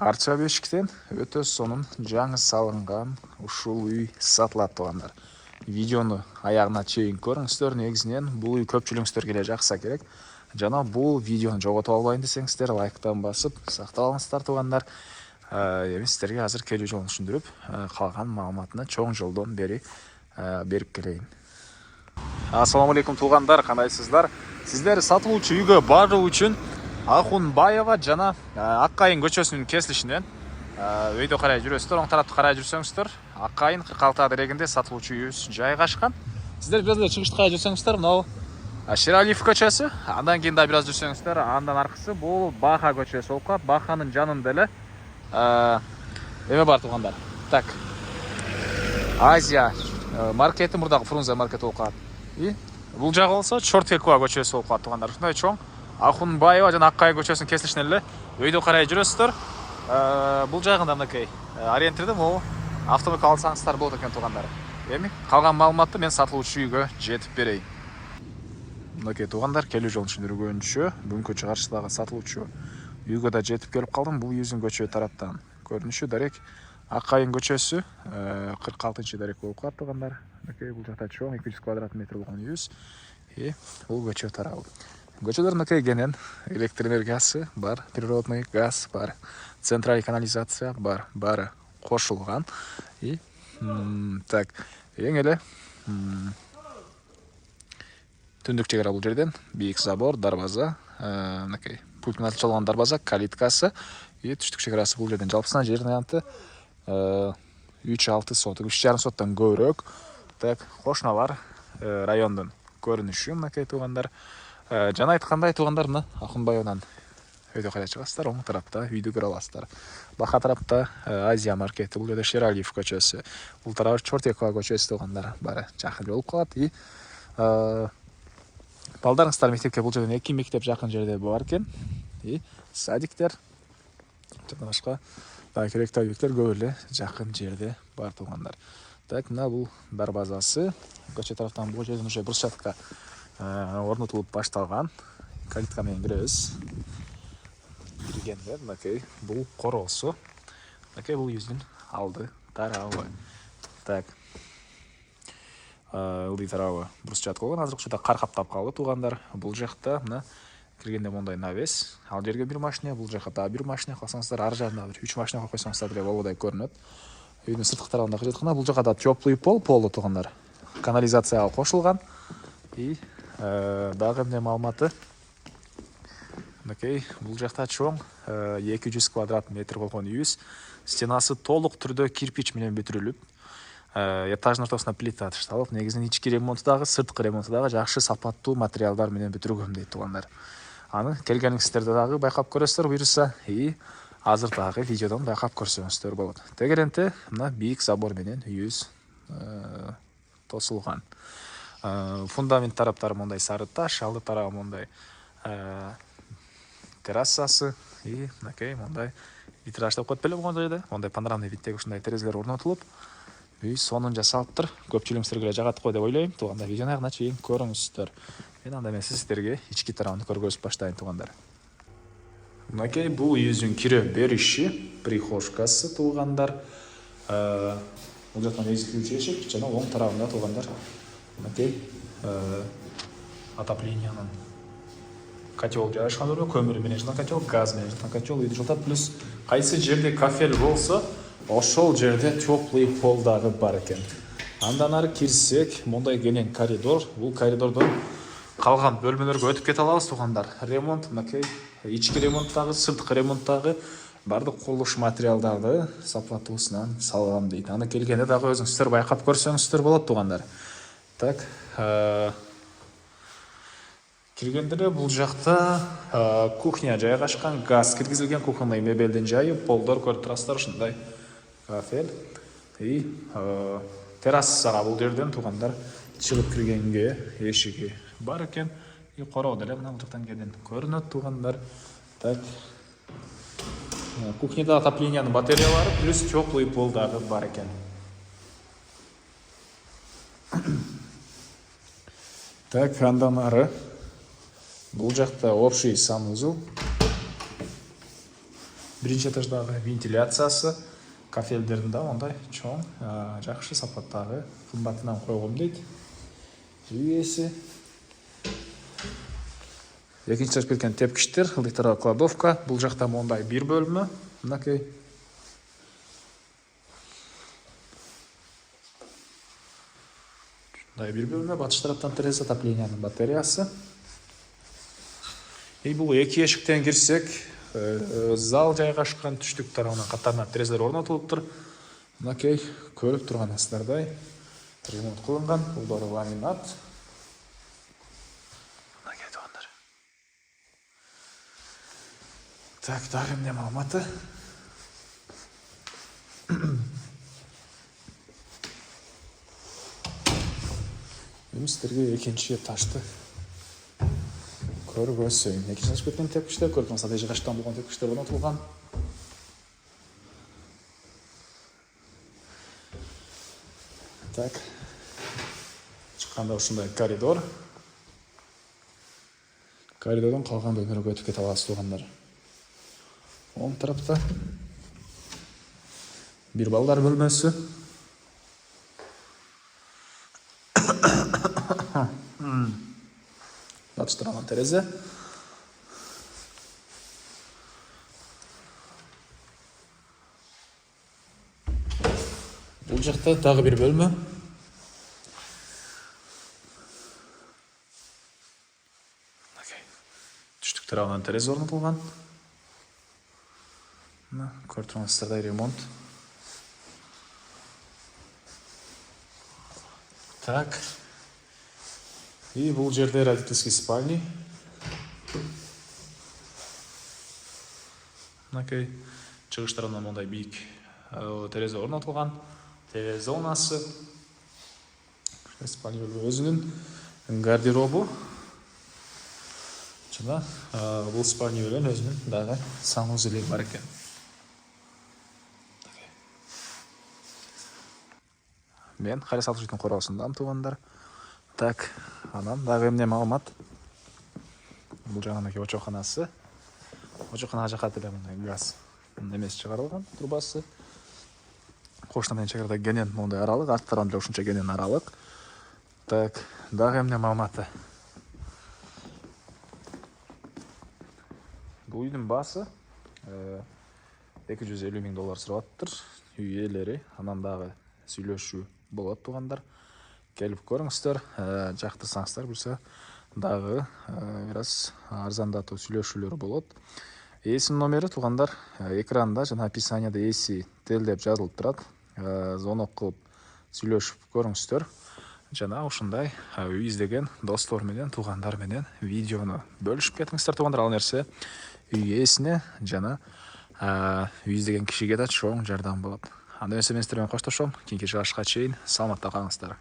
Арча бешіктен өте сонун жаңы салынған ушул үй сатылат тугандар. Видеону аяғына чейин көрүңүздөр. Негизинен бул үй көпчүлүгүңүздөр келе жакса керек. Жана бул видеону жоготуп албайын десеңиздер, лайктан басып сактап алыңыздар тугандар. Эми сиздерге азыр келүү жолун түшүндүрүп, калган маалыматыны чоң жолдон бери берип келейин. Ассаламу алейкум туугандар, кандайсыздар? Сиздер сатылуучу үйгө баруу үчүн Ахунбаева жана Аккайын көчөсүнүн кесилишинен өйдө карай жүрөсүздөр. Оң тарапты карай жүрсөңүздөр, Аккайын 46 дерегинде сатылуучу үйүбүз жайгашкан. Сиздер бир эле чыгышты карай жүрсөңүздөр, мынау Шералиев көчөсү, андан кийин да бир аз жүрсөңүздөр, андан аркысы бул Баха көчөсү болуп калат. Баханын жанында эле эме бар туугандар. Так. Азия маркети, мурдагы Фрунзе маркети болуп калат. И бул жагы болсо Чорткекова көчөсү болуп калат туугандар. Ушундай чоң Ахунбаева жана Аккайын көчөсүнүн кесилишинен эле өйдө карай жүрөсүздөр. Бул жагында мынакей ориентирде могу автомобиль алсаңыздар болот экен туугандар. Эми калган маалыматты мен сатылуучу үйгө жетип берейин. Мынакей туугандар, келүү жолун түшүндүргөнчө бүгүнкү чыгарылышдагы сатылуучу үйгө да жетип келип калдым. Бул үйүбүздүн көчө тараптан көрүнүшү дарек Аккайын көчөсү 46-дарек болуп калат туугандар. Мынакей бул жакта чоң 200 квадрат метр болгон үйүбүз. Бул көчө тарабы. Көчөлөр мынакей кенен, электр энергиясы бар, природный газ бар, централь канализация бар, баары кошулган. Так, эң эле түндүк чегара бул жерден бийик забор, дарбаза, мынакей пульт менен ачылган дарбаза, калиткасы, түштүк чегарасы бул жерден жалпысынан жердин аянты 3,6 соток, 3,5 соттон көбүрөөк. Так, кошуналар райондун көрүнүшү мынакей туугандар. Жана айткандай туугандар, мына Ахунбаеванан өйдө карай чыгасыздар, оң тарапта үйдү көрө аласыздар. Бака тарапта Азия маркети, бул жерде Шералиев көчөсү, бул тарабы Чорткекова көчөсү туугандар, баары жакын болуп калат. Балдарыңыздар мектепке бул жерден 2 мектеп жакын жерде бар экен. Садиктер жана башка керектүү объекттер көп эле жакын жерде бар туугандар. Так, мына бул дарбазасы, көчө тараптан бул жерден уже брусчатка орнотулуп башталган. Калитка менен киребиз. Киргенде мынакей бул короосу. Мынакей бул үйүбүздүн алды тарабы. Так. Ылдый тарабы брусчатка болгон. Азыр учурда кар каптап калды туугандар. Бул жакта мына киргенде мондай навес. Ал жерге бир машина, бул жакка да бир машина, калсаңыздар ар жагына бир 3 машина коюп койсоңуздар деле болгодай көрүнөт. Үйдүн сырткы тарабындагы жатканда бул жакка да теплый полу туугандар. Канализацияга кошулган. Дагы эмне маалыматы? Мынакей бул жакта чоң 200 квадрат метр болгон үйүбүз. Стенасы толук түрдө кирпич менен бүтүрүлүп, этаждын ортосуна плита ташталып, негизинен ички ремонту дагы, сырткы ремонту дагы жакшы сапаттуу материалдар менен бүтүрүлгөн дейт туугандар. Аны келгениңиздерде дагы байкап көрөсүздөр буюрса, азыр дагы видеодон байкап көрсөңүздөр болот. Тегеренте мына бийик забор менен үйүбүз тосулган. Фундамент тараптары мондай сары таш, алды тарабы мондай террасасы, мынакей мондай витраж деп коет беле болгон жерде. Мондай панорамный виддеги ушундай терезелер орнотулуп, үй сонун жасалыптыр. Көпчүлүгүңүздөргө жагат го деп ойлойм. Туугандар, видеону аягына чейин көрүңүздөр. Мен анда эмес сиздерге ички тарабын көргөзүп баштайын туугандар. Мынакей бул үйүбүздүн кире бериши, прихожкасы туугандар. Бул жактан эзилүүчү эшик жана оң тарабында туугандар. Мынакей отопленияның котел жайгашкан жерде, көмүр менен жана котел, газ менен жана котел үйдү жылытат. Плюс кайсы жерде кафель болсо, ошол жерде теплый пол дагы бар экен. Андан ары кирсек, мондай кенен коридор. Бул коридордон калган бөлмөлөргө өтүп кете алабыз туугандар. Ремонт, мынакей ички ремонттагы, сырткы ремонттагы бардык курулуш материалдарды сапаттуусунан салгам дейт. Аны келгенде дагы өзүңүздөр байкап көрсөңүздөр болот туугандар. Так, киргенде бул жакта кухня жайгашкан, газ киргизилген, кухонный мебелдин жайы, полдор көрүп турасыздар, ушундай кафель. Террасага бул жерден туугандар чыгып киргенге эшиги бар экен. Короо деле мына бул жактан кенен көрүнөт туугандар. Так. Кухняда отоплениянын батареялары плюс теплый пол дагы бар экен. Так, андан ары бул жакта общий санузел. биринчи этаждагы вентиляциясы, кафелдердин да мондай чоң, жакшы сапаттагы, кымбатынан койгом дейт. Үй ээси. Экинчи этаж кеткен тепкичтер, ылдыктарга кладовка. Бул жакта мондай бир бөлмө. Мынакей. Бир бөлмө, батыш тараптан терезе, отоплениянын батареясы. Бул эки эшиктен кирсек, зал жайгашкан, түштүк тарабынан катарына терезелер орнотулуптур. Мынакей көрүп турганыңыздардай ремонт кылынган, улдары ламинат. Мынакей туугандар. Так, дагы эмне маалыматы? Мен сіздерге экинчи этажды көргөзөйүн. Экинчи этаж кеткен тепкичтер, көрүп турсаңыздар, жайгашкан болгон тепкичтер орнотулган. Так. Чыкканда ушундай коридор. Коридордон калган бөлмөлөргө өтүп кете аласыз туугандар. Оң тарапта бир балдар бөлмөсү. Батыш тарабынан терезе. Бул жакта дагы бир бөлмө. Түштүк тарабынан терезе орнотулган. Көрүп турсаңыздар, ремонт. Так. И бул жерде родительский спальни. Мынакей чыгыш тарабынан мондай бийик терезе орнотулган. ТВ зонасы. Спальня өзүнүн гардеробу. Жана бул спальня менен өзүнүн дагы санузели бар экен. Мен Кайра Салтовичтин короосундамын туугандар. Так, анан дагы эмне маалымат? Бул жагынакей очоканасы. Очоканага жака деле мындай газ эмеси чыгарылган, трубасы. Кошуна менен чек арада кенен мондай аралык, арт тарабында деле ушунча кенен аралык. Так, дагы эмне маалыматы? Бул үйдүн баасы $250,000 сурап атыптыр. Үй ээлери, анан дагы сүйлөшүү болот туугандар. Келип көрүңүздөр, жактырсаңыздар билсе дагы бир аз арзандатуу сүйлөшүүлөр болот. Ээсинин номери туугандар экранда жана описанияда ээси телдеп жазылып турат. Звонок кылып сүйлөшүп көрүңүздөр. Жана ушундай үй издеген достор менен, туугандар менен видеону бөлүшүп кетиңиздер туугандар. Ал нерсе үй ээсине жана үй издеген кишиге да чоң жардам болот. Анда эмесе мен сиздер менен коштошом. Кийинки чыгышка чейин саламатта калыңыздар.